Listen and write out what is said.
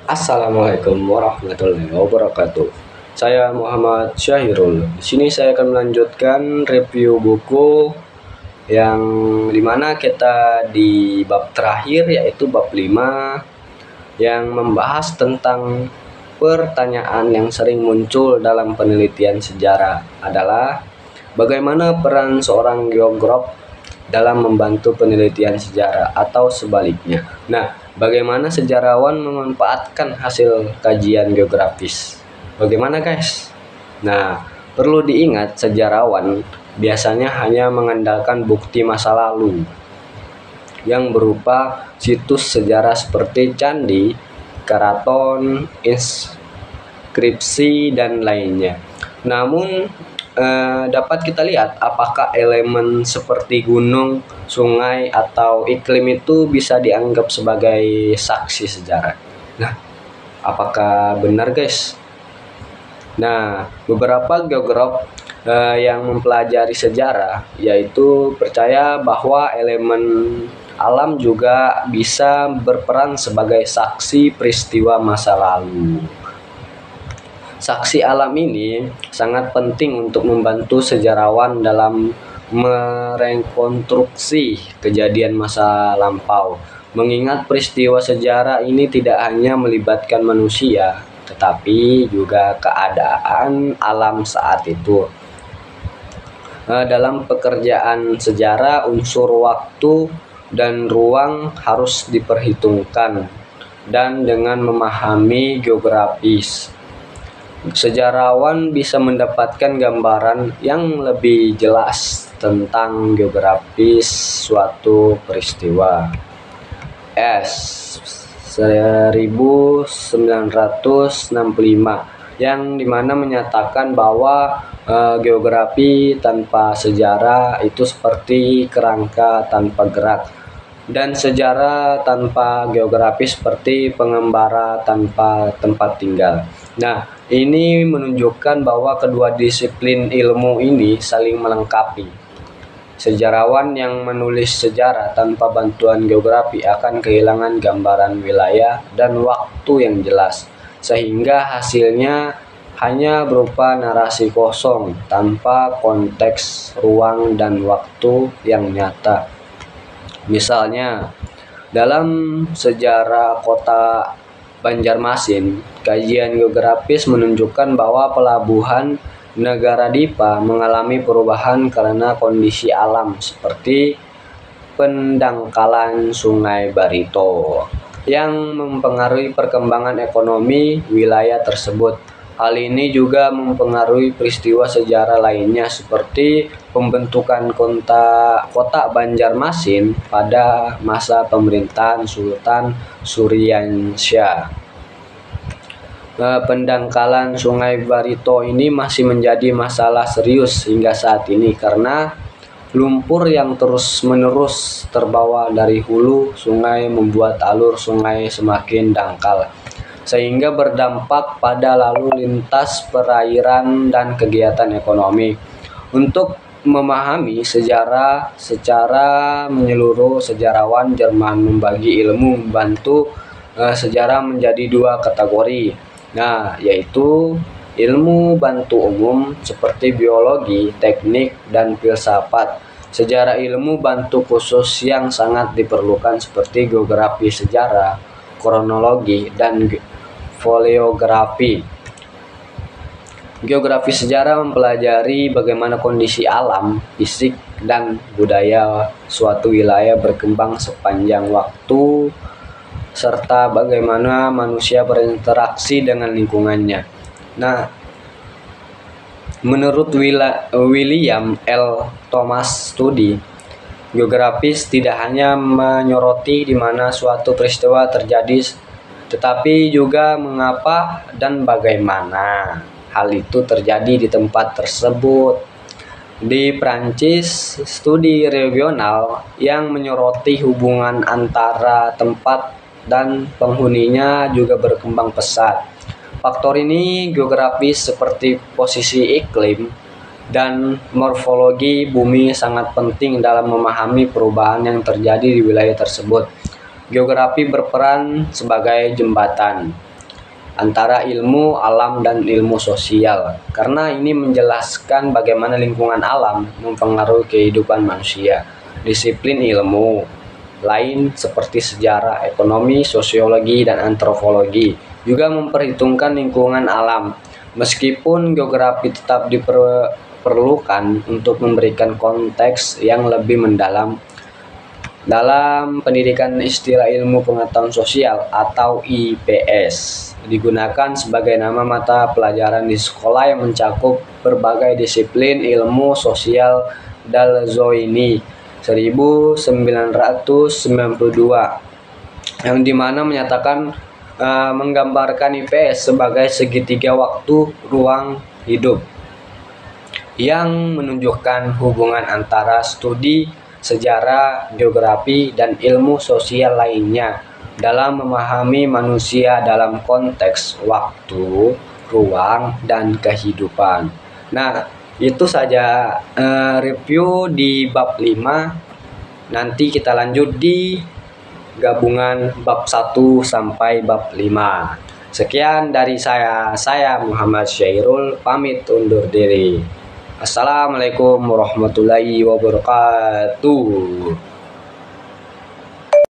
Assalamualaikum warahmatullahi wabarakatuh. Saya Muhammad Syahirul. Di sini saya akan melanjutkan review buku yang dimana kita di bab terakhir, yaitu bab 5, yang membahas tentang pertanyaan yang sering muncul dalam penelitian sejarah adalah bagaimana peran seorang geograf dalam membantu penelitian sejarah atau sebaliknya. Nah, bagaimana sejarawan memanfaatkan hasil kajian geografis? Bagaimana, guys? Nah, perlu diingat sejarawan biasanya hanya mengandalkan bukti masa lalu yang berupa situs sejarah seperti candi, keraton, inskripsi, dan lainnya. Namun dapat kita lihat apakah elemen seperti gunung, sungai, atau iklim itu bisa dianggap sebagai saksi sejarah. Nah, apakah benar, guys? Nah, beberapa geograf yang mempelajari sejarah yaitu percaya bahwa elemen alam juga bisa berperan sebagai saksi peristiwa masa lalu. Saksi alam ini sangat penting untuk membantu sejarawan dalam merekonstruksi kejadian masa lampau, mengingat peristiwa sejarah ini tidak hanya melibatkan manusia, tetapi juga keadaan alam saat itu. Dalam pekerjaan sejarah, unsur waktu dan ruang harus diperhitungkan, dan dengan memahami geografis, sejarawan bisa mendapatkan gambaran yang lebih jelas tentang geografis suatu peristiwa. 1965 yang dimana menyatakan bahwa geografi tanpa sejarah itu seperti kerangka tanpa gerak, dan sejarah tanpa geografi seperti pengembara tanpa tempat tinggal. Nah, ini menunjukkan bahwa kedua disiplin ilmu ini saling melengkapi. Sejarawan yang menulis sejarah tanpa bantuan geografi akan kehilangan gambaran wilayah dan waktu yang jelas, sehingga hasilnya hanya berupa narasi kosong tanpa konteks ruang dan waktu yang nyata. Misalnya, dalam sejarah kota Banjarmasin, kajian geografis menunjukkan bahwa pelabuhan Negara Dipa mengalami perubahan karena kondisi alam seperti pendangkalan Sungai Barito yang mempengaruhi perkembangan ekonomi wilayah tersebut. Hal ini juga mempengaruhi peristiwa sejarah lainnya seperti pembentukan kota Banjarmasin pada masa pemerintahan Sultan Suryansyah. Pendangkalan Sungai Barito ini masih menjadi masalah serius hingga saat ini karena lumpur yang terus-menerus terbawa dari hulu sungai membuat alur sungai semakin dangkal, sehingga berdampak pada lalu lintas perairan dan kegiatan ekonomi. Untuk memahami sejarah secara menyeluruh, sejarawan Jerman membagi ilmu membantu sejarah menjadi dua kategori. Nah, yaitu ilmu bantu umum seperti biologi, teknik, dan filsafat. Sejarah ilmu bantu khusus yang sangat diperlukan seperti geografi sejarah, kronologi, dan foliografi. Geografi sejarah mempelajari bagaimana kondisi alam, fisik, dan budaya suatu wilayah berkembang sepanjang waktu, serta bagaimana manusia berinteraksi dengan lingkungannya. Nah, menurut William L. Thomas studi geografis tidak hanya menyoroti di mana suatu peristiwa terjadi, tetapi juga mengapa dan bagaimana hal itu terjadi di tempat tersebut. Di Prancis, studi regional yang menyoroti hubungan antara tempat dan penghuninya juga berkembang pesat. Faktor ini geografis seperti posisi iklim dan morfologi bumi sangat penting dalam memahami perubahan yang terjadi di wilayah tersebut. Geografi berperan sebagai jembatan. antara ilmu alam dan ilmu sosial, karena ini menjelaskan bagaimana lingkungan alam mempengaruhi kehidupan manusia. Disiplin ilmu lain seperti sejarah, ekonomi, sosiologi, dan antropologi juga memperhitungkan lingkungan alam. Meskipun geografi tetap diperlukan untuk memberikan konteks yang lebih mendalam dalam pendidikan, istilah ilmu pengetahuan sosial atau IPS digunakan sebagai nama mata pelajaran di sekolah yang mencakup berbagai disiplin ilmu sosial. Dalzoini 1992, yang dimana menyatakan menggambarkan IPS sebagai segitiga waktu ruang hidup yang menunjukkan hubungan antara studi sejarah, geografi, dan ilmu sosial lainnya dalam memahami manusia dalam konteks waktu, ruang, dan kehidupan. Nah, itu saja review di bab 5. Nanti kita lanjut di gabungan bab 1 sampai bab 5. Sekian dari saya Muhammad Syairul, pamit undur diri. Assalamualaikum warahmatullahi wabarakatuh.